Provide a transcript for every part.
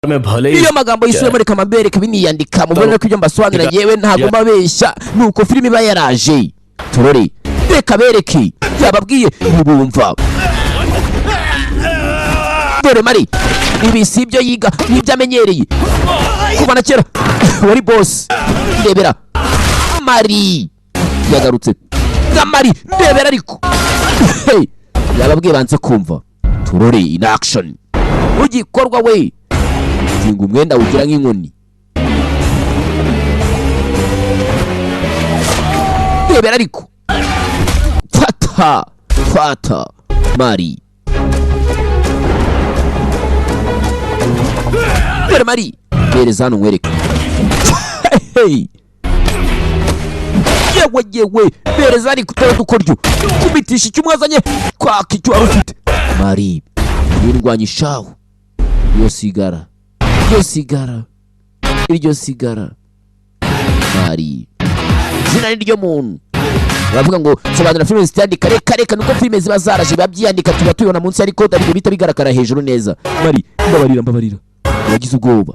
iyo magambo yisubiremo reka mabereke biniyandika mubone ko ibyo mbasobanurira yewe ntago mabeshya nuko filime iba yaraje turore reka bereke yababwiye ntibumva dore Mari ibi si ibyo yiga n'ibyo amenyereye kuva na kera wari boss ndebera Mari yagarutse Mari ndebera ariko yababwiye banze kumva turore in action ugikorwa we zinga umwenda ugira nk'inkoni ndebera ariko fata Mari dore Mari bereza hano nkwereke yewe bereza ariko dukoryo kubitisha icyo mwazanye kwaka icyo wari ufite Mari yirwanyishaho iryo sigara Mari zina n'iryo muntu bavuga ngo sobanura filime zitandika reka nuko filime ziba zaraje babyandika tuba tubona munsi ariko dariko bita bigarakara hejuru neza Mari mbabarira yagize ubwoba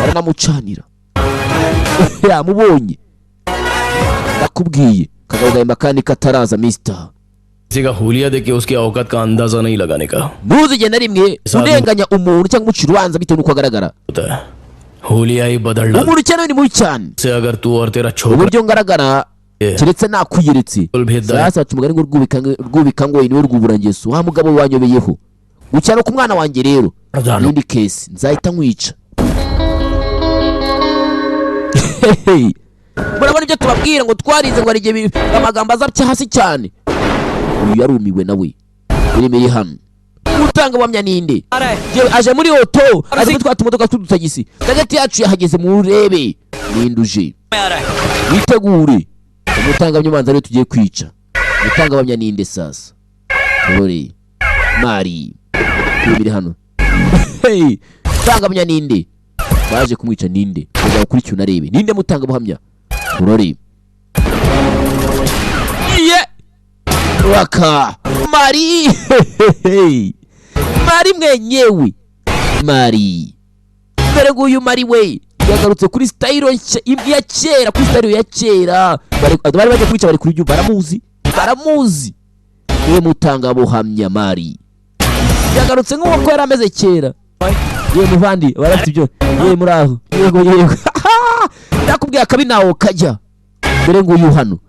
baranamucanira yamubonye nakubwiye kagaugaye makani kataraza mister किसी का हुलिया देख के उसकी औकात का अंदाजा नहीं लगाने का ntuzige na rimwe urenganya umuntu cyangwa umucira ubanza bitewe nuko agaragara हुलिया ही बदल डाल umuntu cyane ni mubi cyane से अगर तू और तेरा छोकरा uburyo ngaragara kiretse nakwiyeretse sasa tumugani ngo rwubika ngo ni rwuburangeso wa mugabo wanyobeyeho ucyano ku mwana wanjye rero n'indi case nzahita nkwica murabona ibyo tubabwira ngo twarize ngo ari igihe amagambo azapfa hasi cyane uyu yarumiwe nawe biremeye hano utanga bamya ninde aje muri auto aje gutwata imodoka tudutagisi hagati yacu yahageze mu rebe ninduje witegure umutanga bamyanza rero tugiye kwica utanga bamya ninde sasa turore Mari biri hano utanga bamya ninde baje kumwica ninde kugira kuri cyo narebe ninde mutanga buhamya turore waka Mari Mari mwenyewe Mari dore nguyu Mari we yagarutse kuri style ya kera kuri style ya kera bari baje kwica bari kuri byo baramuzi we mutanga buhamya Mari yagarutse nk'uko yari ameze kera ye muvandi barafite ibyo ye muraho yego yakubwiye akabi nawo kajya dore nguyu hano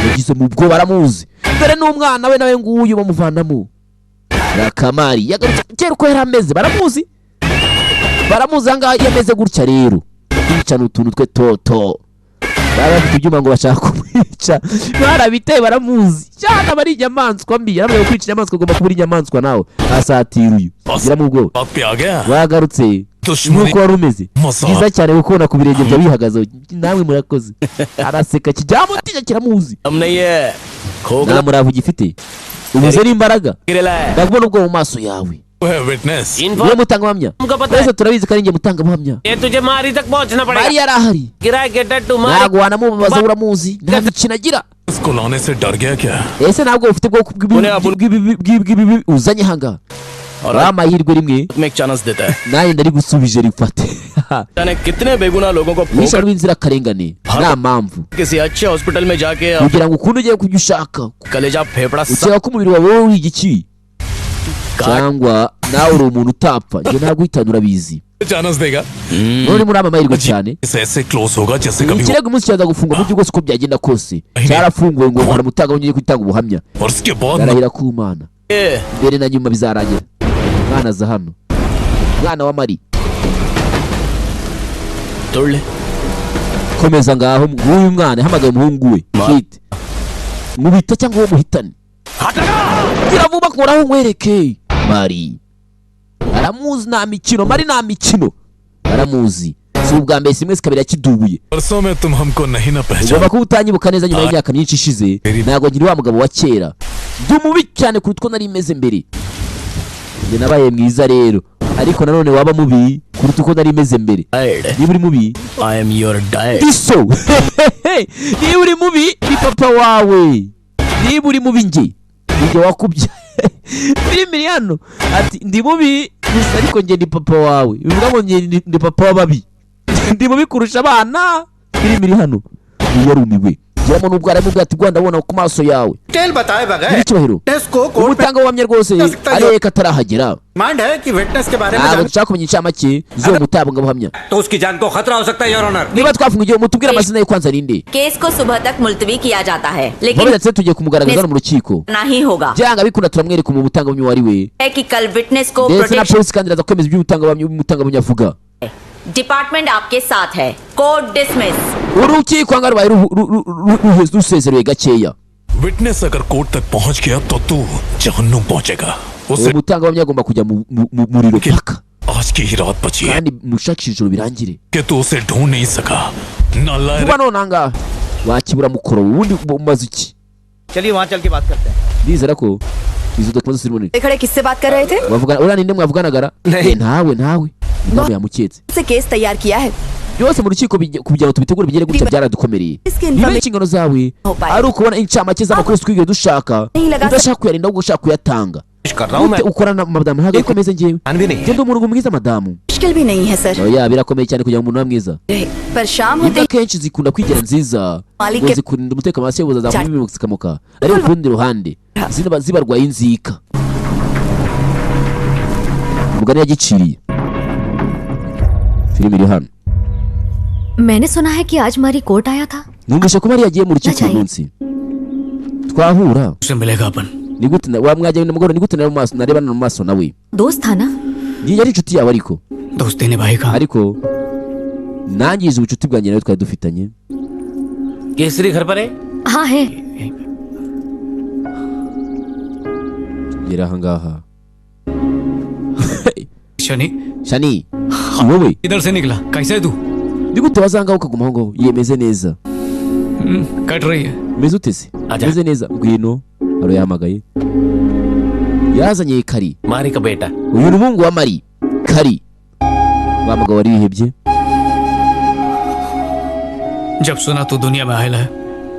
yagize mu bwo baramuzi dore n'umwana we nawe nguyu bamuvanamo Mari yagarutse kera uko yari ameze baramuzi anga yameze gutya rero kwicana utuntu twe toto barafite ibyuma ngo bashaka kumwica barabiteye baramuzi cyane bari inyamaswa mbi yarabaye kwica inyamaswa ugomba kubura inyamaswa nawe asatira uyu gira mu bwo wagarutse nuko wari umeze byiza cyane gukona ku birenge bya bihagaze namwe murakoze araseka kijyamo tinya kiramuzi namuravu gifite ubuze n'imbaraga ndakubona ubwo mu maso yawe witness ये mutanga buhamya twese turabizi ko ari nge mutanga buhamya ये तुझे मारी तक पहुंचना पड़ेगा Mari yarahari गिरा के टट्टू मार ntago wanamubaza uramuzi nta mikino agira इसको लाने से डर गया क्या ese ntabwo ufite bwo uzanye hanga amahirwe rimwe में एक चांस देता है naye ndari gusubije rifate जाने कितने बेगुनाह लोगों को nisha rw'inzira karengane nta mpamvu किसी अच्छे हॉस्पिटल में जाके kugira ngo ukuntu ugiye kubyo ushaka कलेजा फेफड़ा ukeka ko umubiri wawe uri igiki cyangwa nawe uri umuntu utapfa nge ntabwo uhitana urabizi chance देगा none muri amahirwe cyane ऐसे क्लोज होगा जैसे कभी ikirego umunsi cyaza gufungwa mu by'uko siko byagenda kose cyarafunguwe ngo baramutanga ngiye kwitanga ubuhamya और उसके बाद yarahira ku Mana mbere na nyuma bizarangira mwana za hano mwana wa Mari तोड़ ले komeza ngaho nguyu mwana hamagaye umuhungu we kit mubita cyangwa uwo muhitane gira vuba koraho nkwereke Mari aramuzi na mikino Mari na mikino aramuzi si ubwa mbere simwe sikabira kidubuye परसों में तुम हमको नहीं ना पहचान ugomba kuba utanyibuka neza nyuma y'imyaka myinshi ishize ntago nkiri wa mugabo wa kera ndumubi cyane kurutwo nari imeze mbere nge nabaye mwiza rero ariko nanone waba mubi kuruta uko nari imeze mbere niba uri mubi I am your dad iso niba uri mubi ni papa wawe niba uri mubi nge wakubye filimi hano ati ndi mubi gusa ariko njye ndi papa wawe bivuga ngo njye ndi papa w'ababi ndi mubi kurusha abana filime iri hano yarumiwe yamo n'ubwo aramubwira ati Rwanda abona ku maso yawe टेल बताए बगैर icyubahiro witness को court में umutanga wamye rwose areka atarahagera mind है कि विटनेस के बारे में ntabwo जान dushaka kumenya incamake z'uwo mutabwa buhamya तो उसकी जान को खतरा हो सकता है your honour niba twafunga igihe mutubwire amazina ye kwanza ninde case को सुबह तक मुलतवी किया जाता है लेकिन babidatse tugiye kumugaragaza hano mu rukiko नहीं होगा byanga bikunda turamwereka mu butangabuhamya wari we है कि कल विटनेस को ndetse na protection polisi kandi iraza kwemeza iby'umutangabuhamya avuga department आपके साथ है court dismiss urukiko ngo rubaye rusezerewe gakeya witness अगर कोर्ट तक पहुंच गया तो तू जहन्नुम पहुंचेगा उससे uwo mutangabuhamya agomba kujya mu muriro paka आज की ही रात बची है kandi mushakishe ijoro birangire कि तू उसे ढूंढ नहीं सका नाला kuba none ahangaha wakibura mukoro ubundi umaze iki चलिए वहाँ चल के बात करते हैं ndizera ko izo document ziri munini खड़े किससे बात कर रहे थे bavuga uriya ninde mwavuganagara ntawe impamvu yamuketse से केस तैयार किया है byose mu rukiko kugira ngo tubitegure bigere gutya byaradukomereye niba inshingano zawe ari ukubona incamake z'amakuru twigire dushaka udashaka kuyarinda ahubwo ushaka kuyatanga कर रहा हूँ मैं ukorana madamu ntabwo bikomeze njyewe ध्यान भी नहीं है ngende umuntu mwiza madamu मुश्किल भी नहीं है sir oya birakomeye cyane kugira ngo umuntu abe mwiza पर शाम होते imbwa kenshi zikunda kwigira nziza ngo zikurinda umutekano hasi y'ubuza zamuha ibintu zikamuka ariko ku rundi ruhande zibarwaye inzika umugani yagiciriye filime iri hano मैंने सुना है कि आज हमारी कोर्ट आया था numvise ko Mariya yagiye mu rukiko uyu munsi twahura उससे मिलेगा अपन ni gute wamwajya nimugoroba ni gute narebana mu maso nawe दोस्त था ना yari inshuti yawe ariko दोस्ती निभाएगा ariko nangize ubucuti bwanjye nawe twari dufitanye Kesari घर पर है हाँ है ngera aha ngaha Shani shani wowe इधर से निकला कैसे है तू ni gute wazangaho ukaguma aho ngaho yemeze neza cut रही है meze ute se meze neza ngwino haro yahamagaye yazanye kari मारी का बेटा uyu ni umuhungu wa Mari kari wa mugabo wari wihebye जब सुना तू दुनिया में आयल है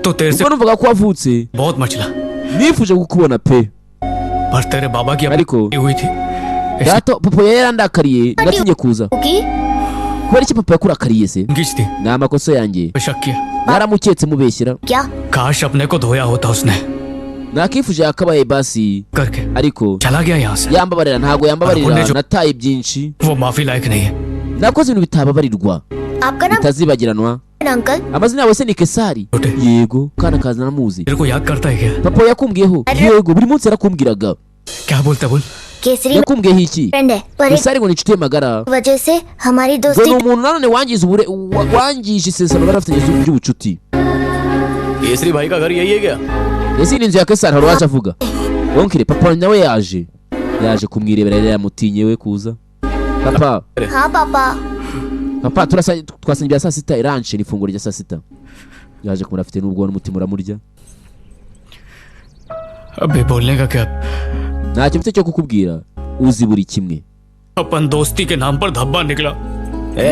तो तेरे से ubwo numvaga ko wavutse बहुत मचला nifuje kukubona pe पर तेरे बाबा की ariko अपनी हुई थी gato papa yari yarandakariye natinye kuza kubera iki papa yakurakariye se खींच थी ni amakosa yanjye शक किया naramuketse mubeshyira काश अपने को धोया होता उसने nakifuje yakabaye basi करके ariko चला गया यहाँ से yambabarira ntabwo yambabarira nataye byinshi वो माफी लायक नहीं है nakoze ibintu bitababarirwa bitazibagiranwa uncle amazina yawe se ni Kesari yego kana kaza naramuzi तेरे को याद करता है क्या papa yakumbwiyeho yego buri munsi yarakumbwiraga क्या बोलता बोल केसरी yakumbwiyeho iki फ्रेंड है पर Kesari ngo ni inshuti ye magara वजह से हमारी ngo ni दोस्ती umuntu nanone wangije isezerano bari bafitanye ry'ubucuti Kesari भाई का घर यही है क्या ese ni inzu ya Kesari hari uwaje avuga onkire papa nawe yaje kumwirebera yari yamutinye we kuza papa हाँ पापा papa twasanye ibya saa sita iranje n'ifunguro rya saa sita yaje kumura afite n'ubwo n'umutima uramurya अबे बोलने का क्या ntacyo mfite cyo kukubwira uzi buri kimwe अपन दोस्ती के नाम पर धब्बा निकला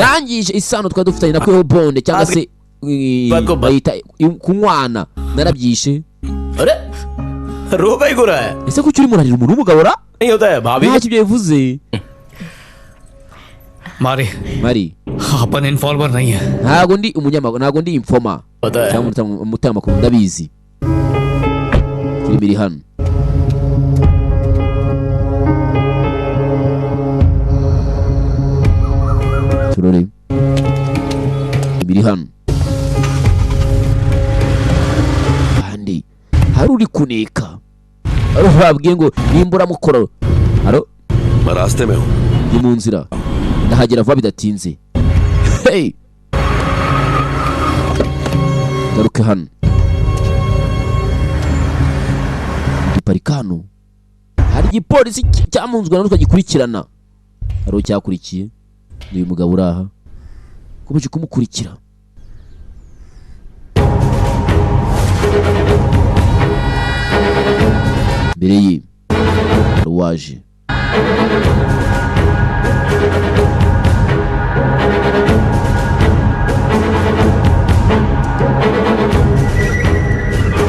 nangije isano twari dufitanye nakweho bonde cyangwa se bayita kunywana narabyishe अरे रो का ही गुरा है ese kuki urimo urarira umuntu w'umugabo ra नहीं होता है भाभी ntacyo ibyo bivuze मारी Mari अपन इन्फॉर्मर नहीं है ntabwo ndi umunyamakuru ntabwo ndi infoma पता है cyangwa umutangamakuru ndabizi filime iri hano turore biri hano kandi hari uri kuneka ari babwiye ngo nimbura mukoro aro मैं रास्ते में हूँ ni mu nzira ndahagera vuba bidatinze hey garuke hano giparika hano hari igipolisi cyamunzwe na gikurikirana hari ucyakurikiye uyu mugabo uri aha komeje kumukurikira mbere ye hari uwaje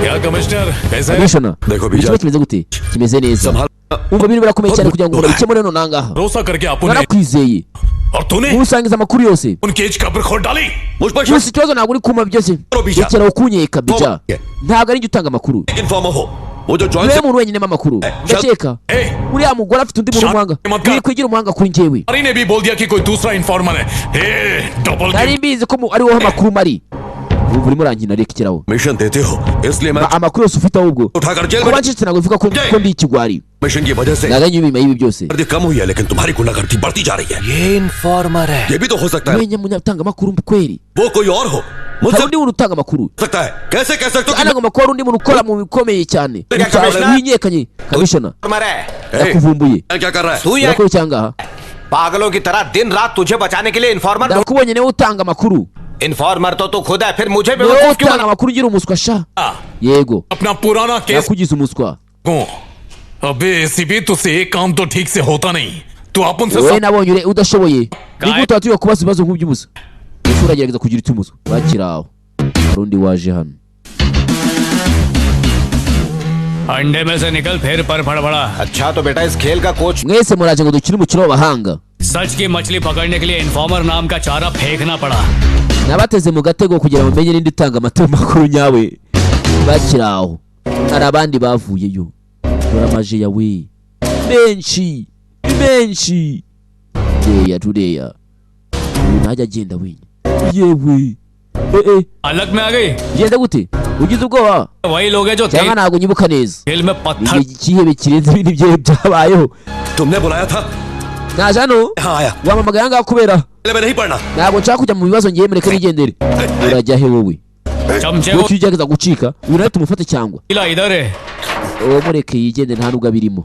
क्या कमिश्नर कैसा है Commissioner, देखो ikibazo kimeze gute kimeze neza umva biri birakomeye cyane kugira ngo babikemure none nangaha भरोसा करके आपने narakwizeye और तूने usangiza amakuru yose उनकी एज कब्र खोद डाली मुझ पर gusa ikibazo ntabwo uri kuma byose rekera ukunyeka bija ntabwo ari njye utanga amakuru informer हो वो जो John niwe muntu wenyine amakuru ndakeka uriya mugore afite undi muntu umuhanga uri kwigira umuhanga kuri njyewe अरे ने भी बोल दिया कि कोई दूसरा इन्फॉर्मर है double nari mbizi ko ari wowe amakuru mari ubu urimo urankina rekeraho mission देते हो इसलिए मैं amakuru yose ufite ahubwo उठाकर जेल kuba में ncitse ntabwo bivuga ko ndi ikigwari mission की वजह से naganye inyuma y'ibi byose गर्दी कम हुई है लेकिन तुम्हारी गुंडागर्दी बढ़ती जा रही है ये इन्फॉर्मर है ये भी तो हो सकता है menya munyatanga amakuru kweri वो कोई और हो hari मुझसे undi muntu utanga amakuru सकता है कैसे कह सकते हो kandi agomba kuba ari undi muntu ukora mu bikomeye cyane winyekanye kamishona informer है yakuvumbuye क्या कर रहा है तू या urakora icyangaha पागलों की तरह दिन रात तुझे बचाने के लिए informer ndakubonye niwe utanga amakuru informer तो तू खुद है फिर मुझे niwe बेवकूफ क्यों utanga amakuru ugira umuswa sha yego अपना पुराना केस yakugize umuswa को अबे एसीपी तुझसे एक काम तो ठीक से होता नहीं तू अपन से wowe nabonye udashoboye nigute watuye kubaza ibibazo nk'iby'umuswa ese uragerageza kugira icyo umuswa bakira aho hari undi waje hano अंडे में से निकल फिर पर फड़फड़ा। अच्छा तो बेटा इस खेल का coach mwese muraje ngo dukine umukino w'abahanga सच की मछली पकड़ने के लिए इन्फॉर्मर नाम का चारा फेंकना पड़ा। nabateze mu gatego kugira ngo menye ninde utanga amakuru nyawe bakira aho hari abandi bavuyeyo dore amaje yawe menshi menshi tureya uyu ntajya agenda wenyine yewe अलग में आ गई। ugenda gute ugize ubwoba वही लोग हैं जो cyangwa ntabwo nyibuka neza खेल में पत्थर igihebe kirenze ibindi byewe byabayeho तुमने बुलाया था naje hano हाँ आया wamamagaye ahangaha kubera पहले मैं नहीं पढ़ना ntabwo nshaka kujya mu bibazo ngiye mureke nigendere urajya he wowe चमचे wowe को icyo ugerageza gucika uyu nawe tumufate cyangwa किला इधर है। uwo mureke yigendere nta nubwo abirimo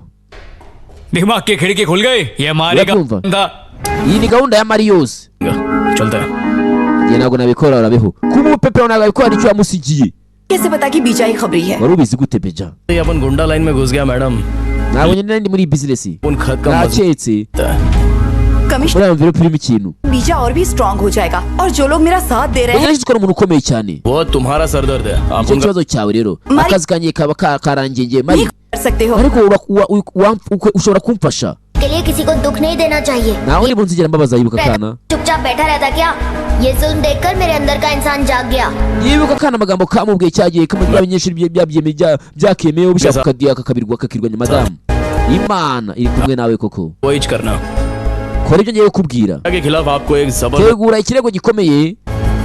दिमाग की खिड़की खुल गई। ये मारेगा Urabyumva? बंदा। iyi ni gahunda ya mari yose चलते हैं। njye ntabwo nabikora urabeho kuba umupepe ntabwo abikora nicyo yamusigiye कैसे पता कि बीजा ही खबरी है? wari ubizi gute beja ये अपन गुंडा लाइन में घुस गया madam. ntabwo nyine ndi muri iyi bizinesi उन खत का मजा naketse commissioner uriya mviro urimo ikintu बीजा और भी स्ट्रांग हो जाएगा और जो लोग मेरा साथ दे रहे हैं ugerageze ukora umuntu ukomeye cyane वो तुम्हारा सरदर्द है। आप nicyo उनका kibazo cyawe rero Mari- akazi kanjye kaba karangiye ngiye नहीं mari कर सकते हो। ariko ushobora kumfasha के लिए किसी को दुख नहीं देना चाहिए nawe ndi munsi nzigera mbabaza yibuka akana चुपचाप बैठा रहता क्या? ये जुल्म देखकर मेरे अंदर का इंसान जाग गया। yibuka akana amagambo kamubwiye cyagiye kamubwira abanyeshuri byakemeyeho bishaka kukadiya kakirwanya madamu imana iri kumwe nawe koko वही करना kora ibyo ngiye kukubwira के खिलाफ आपको एक जबरदस्त tegura ikirego gikomeye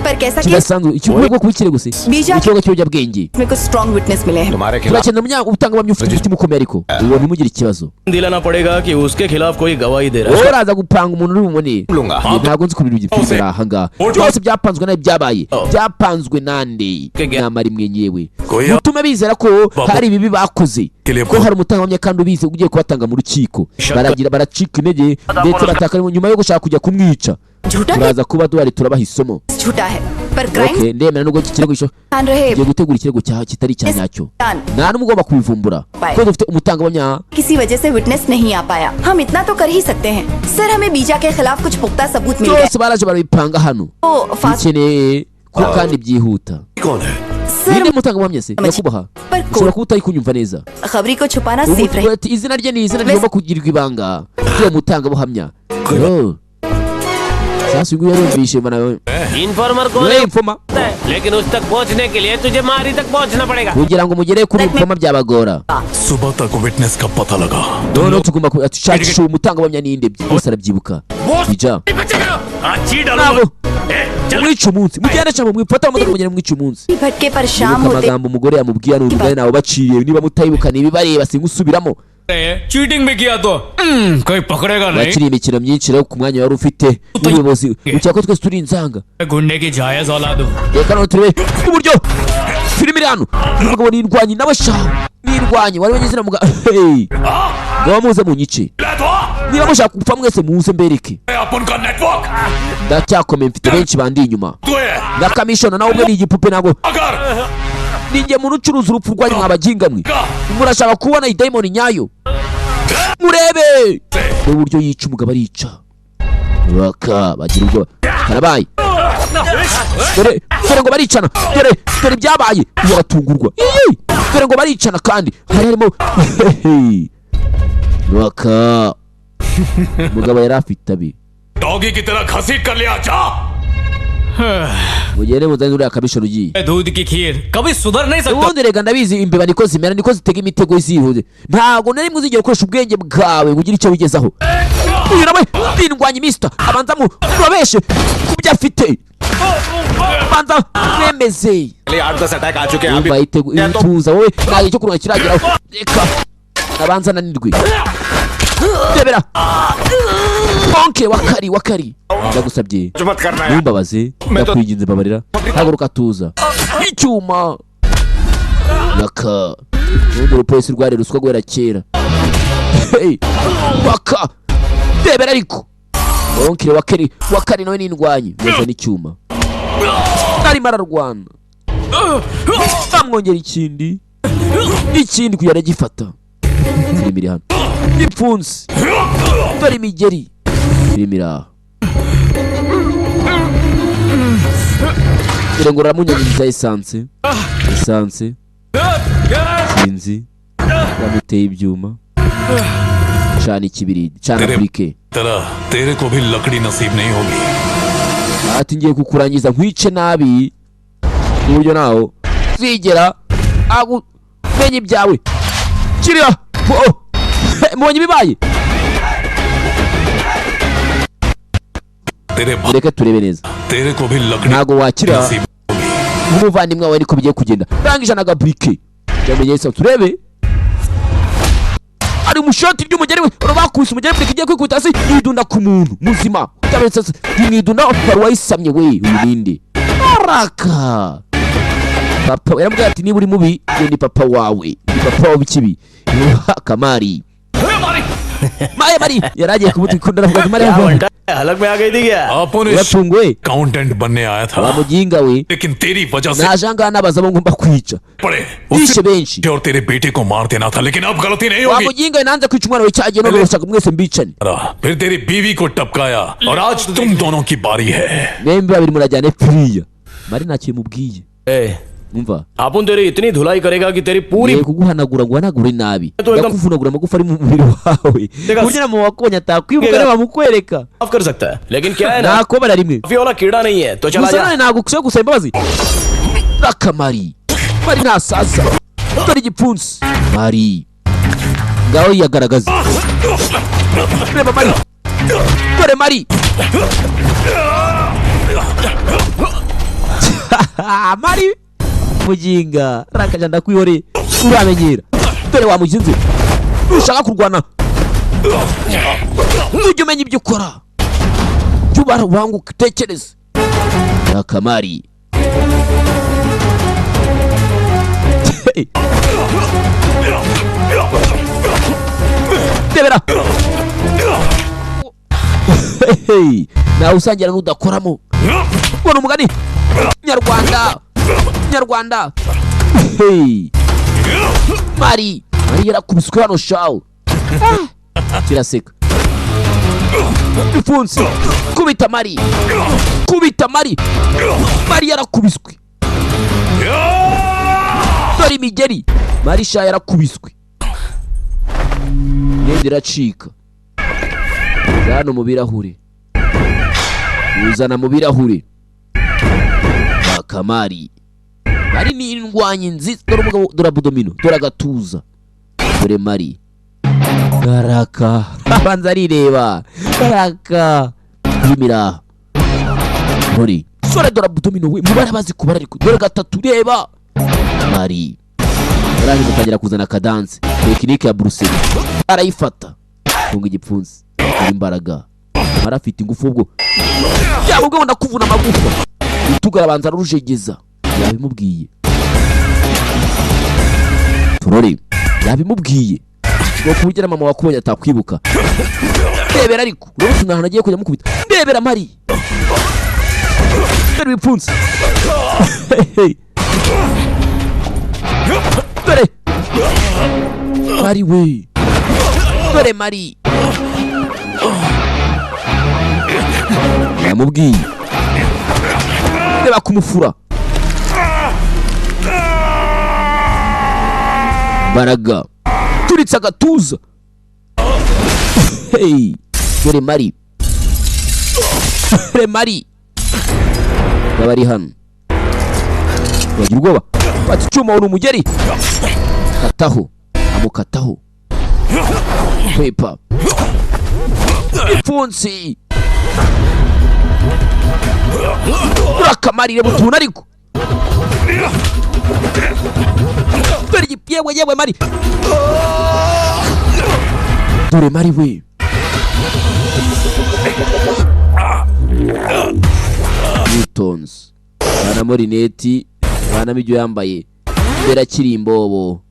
पर कैसा case kidasanzwe ikirego kuba ikirego se Bija- ikirego cy'ibiyobyabwenge में कुछ स्ट्रांग विटनेस मिले हैं। तुम्हारे खिलाफ turakenera ubutangabuhamya ufite umutima ukomeye ariko uwo ntimugire ikibazo दिलाना पड़ेगा कि उसके खिलाफ कोई गवाही दे रहा wowe है। uraza gupanga umuntu uri bumubone लूंगा। Njye ntabwo nzi kubintu byifite ahanga byose byapanzwe nawe byabaye byapanzwe nande nyamara imwe nyewe Oya. mutume bizera ko hari ibibi bakoze Kile ko hari umutangabuhamya kandi ubizi ugiye kubatanga mu rukiko baragira baracika intege ndetse bataka nyuma yo gushaka kujya kumwica झूठा turaza kuba duhari turabaha isomo case झूठा है पर crime okay ndemera nubwo iki kirego मान रहे tugiye gutegura ikirego kitari icya nyacyo इंसान nta n'umwe ugomba kubivumbura Bye. kuko dufite umutangabuhamya किसी वजह से विटनेस नहीं आ पाया। हम इतना तो कर ही सकते हैं सर, हमें बीजा के खिलाफ कुछ पुख्ता सबूत मिल गए byose baraje barabipanga hano तो fast dukeneye ko kandi byihuta कौन है sir ninde mutangabuhamya se nyakubahwa पर ushobora kuba utari kunyumva neza खबरी को छुपाना ubu सेफ रहे। ati izina rye ni izina rigomba kugirirwa ibanga ry'uwo mutangabuhamya yo sasa uyu yarumvishe mana informer को we infoma लेकिन उस तक पहुंचने के लिए तुझे मारी तक पहुंचना पड़ेगा। kugira ngo mugere kuri infoma byabagora सुबह तक विटनेस का पता लगा noneho tugomba gushakisha uwo mutangabuhamya ninde bose arabyibuka bija अच्छी ntabwo mwica umunsi mugende cyangwa mwifata amamodoka mugende mwica umunsi भटके पर शाम ibuka होते amagambo umugore yamubwiye ni ubugari nawe baciye niba mutayibuka ntibibareba singusubiramo cheating भी किया तो कोई पकड़ेगा नहीं। wakiriye imikino myinshi rero ku mwanya wari ufite n'ubuyobozi ukeka ko twese turi inzanga गुंडे की जायज औलाद हूँ। reka none turebe uburyo filime iri hano umugabo nirwanye nawe shaho nirwanye wari wenyine izina mugabo ngaba muze munyice niba mushaka gupfa mwese muze mbereke अपन का network ndacyakomeye mfite benshi bandi inyuma तू है ndakamishona nawe ubwe ni igipupe ntabwo अगर ninjye muntu ucuruza urupfu rwanyu mwabaginga mwe murashaka kubona idayimoni nyayo murebe n'uburyo yica umugabo arica baka bagira ubwoba karabaye dore ngo baricana dore ibyabaye ubu baratungurwa dore ngo baricana kandi hari harimo Waka mugabo yari afite abi doggy की तरह घसीट कर लिया जा mugende muzanye uriya kabisho rugiye दूध की खीर कभी सुधर नहीं सकता ubundi rega ndabizi imbeba niko zimera niko zitega imitego zihuze ntago nari muzigera gukoresha ubwenge bwawe ngo ugire icyo wigezaho uyu nawe ndindwanya imista abanza mu babeshe kubyo afite banza mwemeze 8-10 अटैक आ चुके हैं umva ituza wowe ntago icyo kurunga kirageraho reka abanza nanirwe debera bonke wakari ndagusabye मत करना यार ntumbabaze ndakwinginze mbabarira haguruka tuza icyuma yaka ubundi urupolisi rwari ruswa guhera kera hey waka debera ariko bonke wakari nawe n'indwanyi meza n'icyuma arimo ararwana amwongera ikindi kuyara gifata filimi iri hano ipfunsi dore imigeri filimi iri aha dore ngo ramunyanyiriza esanse sinzi bamuteye ibyuma cana ikibiriti cana burike तरह तेरे को भी लकड़ी नसीब नहीं होगी ati ngiye kukurangiza nkwice nabi uburyo naho zigera menya ibyawe kiriya mubonye ibibaye reka turebe neza तेरे को भी लकड़ी ntago wakira नसीब होगी nk'umuvandimwe wawe niko bigiye kugenda rangije na gaburike yamenye se turebe ari umushoti ry'umugeri we bakubise umugeri burike igiye kwikubita hasi yidunda ku muntu muzima utabetse yimwidunda wari wayisamye we uyu ninde araka papa yaramubwira ati niba uri mubi ngo ni papa wawe ni papa wawe ikibi kamari mari yaragiye kumutwikunda aravuga ati mari हलक में आ गई थी क्या आपने uratunguwe accountant बनने आया था wamuginga we लेकिन तेरी वजह से naje ngaha nabaza abo ngomba kwica पड़े bishe benshi और तेरे बेटे को मार देना था लेकिन अब गलती नहीं होगी wamuginga we nanze kwica umwana we cyagiye none urashaka mwese mbicane फिर तेरी बीवी को टपकाया और आज तुम दोनों की बारी है mwembi babiri murajyane piriya mari ntacyo mubwiye umva अपन तेरी इतनी धुलाई करेगा कि तेरी पूरी ngiye kuguhanagura ngo uhanagure nabi ndakuvunagura amagufa ari mu mubiri wawe kugira ngo wakonye atakwibuka niba bamukwereka माफ कर सकता है लेकिन क्या है ना nakobara rimwe काफी वाला कीड़ा नहीं है तो चला gusa जा none ntabwo ushobora gusaba imbabazi rakamari mari ntasaza dore igipfunsi mari ngaho yiyagaragaza reba mari dore mari mari muginga rakaja ndakwihore uramenyera dore wamuginze ushaka kurwana ujye umenya ibyo ukora jya ubara ubanguka utekereze rakamari debera nawe usangira n'udakoramo ubona umugani nyarwanda mari yarakubiswe hano shawo kiraseka ifunsi kubita mari mari yarakubiswe dore imigeri mari sha yarakubiswe imyenda iracika hano mu birahure uzana mu birahure bakamari mari ni indwanyi nziza dore umugabo dore abudomino dore agatuza dore mari garaka abanza arireba garaka yimira muri sore dore abudomino we mubara bazi kubara ariko dore gatatu reba mari yarangiza atangira kuzana kadanse tekinike ya Bruce arayifata funga igipfunsi imbaraga mara afite ingufu ubwo yaba ubwo ndakuvuna amagufa tugarabanza rujegeza yabimubwiye turore yabimubwiye ngo kugira mama wakubonye atakwibuka ndebera ariko urabona umuntu agiye kujya mukubita ndebera mari dore ibipfunsi dore mari we dore mari yamubwiye reba kumufura baraga turitse agatuza Hey, dore Mari. Dore Mari. Bari hano. Wagira ubwoba. Fata icyuma uri umugeri. Kataho. Amukataho. Pepa. Ipfunsi. Urakamarire butuna ariko. Dore yewe Mari. Dore Mari we. Newtons. Bana morineti. Bana mijyo yambaye. Bera kiri imbobo.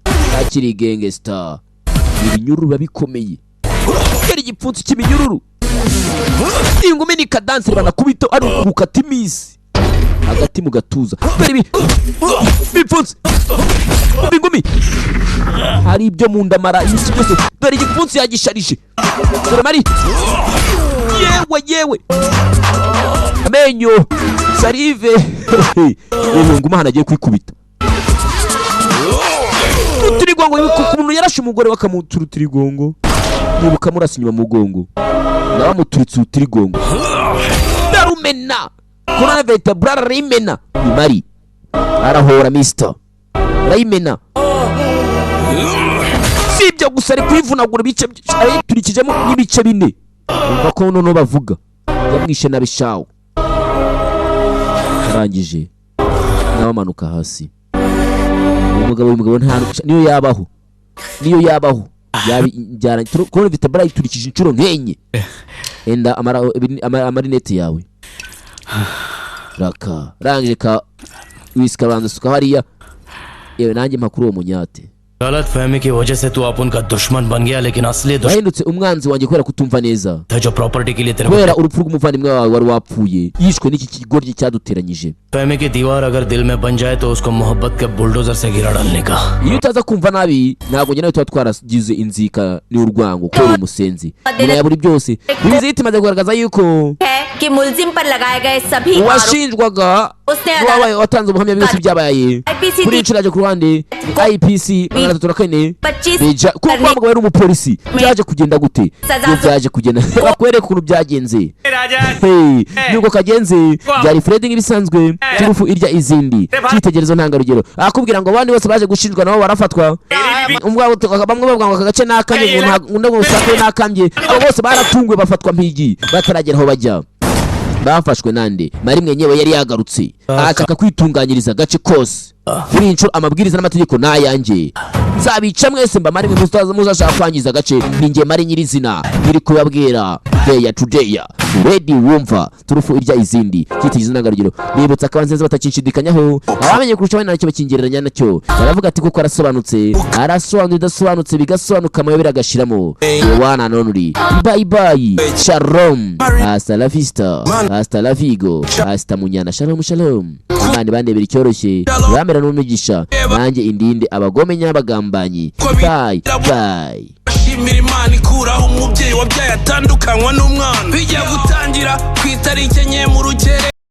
Akiri gangster. Ibinyururu babikomeye. Dore igipfunsi cy'iminyururu. Ingumi ni kadanse banakubito ari ukukata imisi. Hagati mu gatuza. Dore bipfunsi. Ingumi. Hari ibyo mu ndamara imisi byose. Dore igipfunsi yagisharije. Dore Mari. Yewe. Amenyo. Salive. Yewe nguma hana agiye kwikubita. Utirigongo umuntu yarashe umugore bakamutura utirigongo. Nibuka murasa inyuma mu mugongo. Nabamuturitse utirigongo. Darumena. Corona vertebral rimena. Ni Mari. Arahora mister. Rayimena. Sibyo gusa ari kwivunagura bice turikijemo n'ibice bine. Umva ko nono bavuga. Yamwishe nabishawo. Arangije. Nabamanuka hasi. Umugabo nta niyo yabaho. Yabijyana Corona vertebral turikije inshuro nkenye. Enda amarinete yawe. Raka. Rangije ka whisky banza suka hariya. Yewe nanjye makuru wo munyate. गलत फहमी की वजह से तू आप उनका दुश्मन बन गया लेकिन असली दुश्मन wahindutse umwanzi wanjye kubera kutumva neza था जो प्रॉपर्टी के लिए तेरे kubera urupfu rw'umuvandimwe wawe wari wapfuye yishwe n'iki kigoryi cyaduteranyije फहमी की दीवार अगर दिल में बन जाए तो उसको मोहब्बत के बुलडोजर से गिरा डालने का iyo utaza kumva nabi ntabwo njye nawe tuba twaragize inzika n'urwango kubera umusenzi nyuma ya buri byose biziti imaze kugaragaza yuko कि मुलजिम पर लगाए गए सभी washinjwaga wabaye watanze ubuhamya bwose byabaye kuri inshuro yaje ku ruhande IPC 334 bija kuko mugabo yari umupolisi byaje kugenda gute iyo byaje kugenda bakwereka ukuntu byagenze nuko kagenze byari Freding ibisanzwe turufu irya izindi cyitegerezo ntangarugero akubwira ngo abandi bose baje gushinjwa nabo barafatwa umwe bamwe bavuga ngo kagace nakanye ngo usakwe nakambye bose baratungwe bafatwa mpigi bataragera aho bajya bafashwe nande Mari mwenyewe yari yagarutse ashaka kwitunganyiriza agace kose kuri inshuro amabwiriza n'amategeko nayanjye nzabica mwese mba Mari muzashaka kwangiza agace ninjye Mari nyirizina biri kubabwira today ready wumva turufu irya izindi cyitegerezo ntangarugero bibutsa akabanzeza batakinshidikanyaho abamenye kurusha abana nacyo bakingereranya nacyo baravuga ati kuko arasobanura idasobanutse bigasobanuka amayobera agashiramo wana nonuri bye shalom hasta la vista hasta la vigo hasta munyana shalom imana bandebera icyoroshye bamera n'umugisha nanjye indinde abagome n'abagambanyi bye ashimira Imana ikuraho umubyeyi wabyaye atandukanywa n'umwana bijya gutangira ku itariki enye mu rugere